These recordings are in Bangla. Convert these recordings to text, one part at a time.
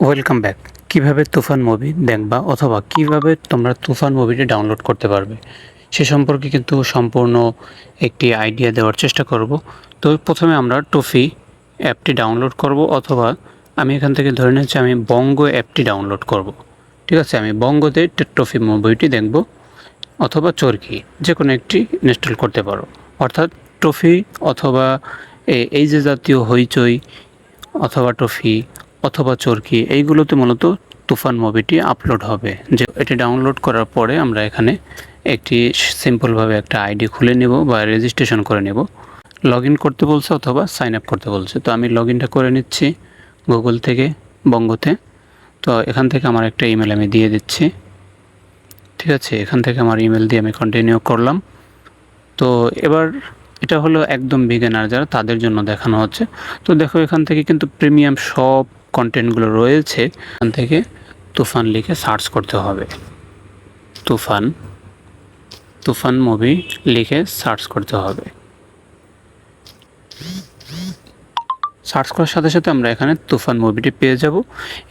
Welcome back. কিভাবে তুফান মুভি দেখবা অথবা কিভাবে তোমরা তুফান মুভিটি ডাউনলোড করতে পারবে সে সম্পর্কে কিন্তু সম্পূর্ণ একটি আইডিয়া দেওয়ার চেষ্টা করব। তো প্রথমে আমরা টুফি অ্যাপটি ডাউনলোড করব, অথবা আমি এখান থেকে ধরে নিচ্ছি আমি বঙ্গ অ্যাপটি ডাউনলোড করব। ঠিক আছে, আমি বঙ্গতে টুফি মুভিটি দেখব, অথবা চরকি যে কোনো একটি ইনস্টল করতে পারো। অর্থাৎ টুফি অথবা এই যে জাতীয় হইচই অথবা টফি অথবা চরকি, এইগুলোতে মূলত তুফান মুভিটি আপলোড হবে। যে এটি ডাউনলোড করার পরে আমরা এখানে একটি সিম্পলভাবে একটা আইডি খুলে নেব বা রেজিস্ট্রেশন করে নেব। লগ ইন করতে বলছে অথবা সাইন আপ করতে বলছে, তো আমি লগ ইনটা করে নিচ্ছি গুগল থেকে বঙ্গতে। তো এখান থেকে আমার একটা ইমেল আমি দিয়ে দিচ্ছি। ঠিক আছে, এখান থেকে আমার ইমেল দিয়ে আমি কন্টিনিউ করলাম। তো এবার এটা হলো একদম বিগিনার যারা, তাদের জন্য দেখানো হচ্ছে। তো দেখো এখান থেকে কিন্তু প্রিমিয়াম সব কন্টেন্টগুলো রয়েছে। এখান থেকে তুফান লিখে সার্চ করতে হবে। তুফান তুফান মুভি লিখে সার্চ করতে হবে। সার্চ করার সাথে সাথে আমরা এখানে তুফান মুভিটি পেয়ে যাব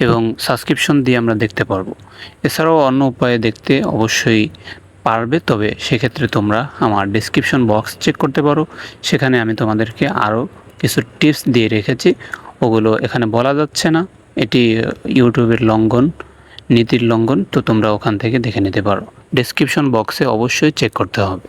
এবং সাবস্ক্রিপশন দিয়ে আমরা দেখতে পারবো। এছাড়াও অন্য উপায়ে দেখতে অবশ্যই পারবে, তবে সেক্ষেত্রে তোমরা আমার ডেসক্রিপশন বক্স চেক করতে পারো। সেখানে আমি তোমাদেরকে আরও কিছু টিপস দিয়ে রেখেছি, ওগুলো এখানে বলা যাচ্ছে না। এটি ইউটিউবের লঙ্ঘন, নীতির লঙ্ঘন। তো তোমরা ওখান থেকে দেখে নিতে পারো। ডেসক্রিপশন বক্সে অবশ্যই চেক করতে হবে।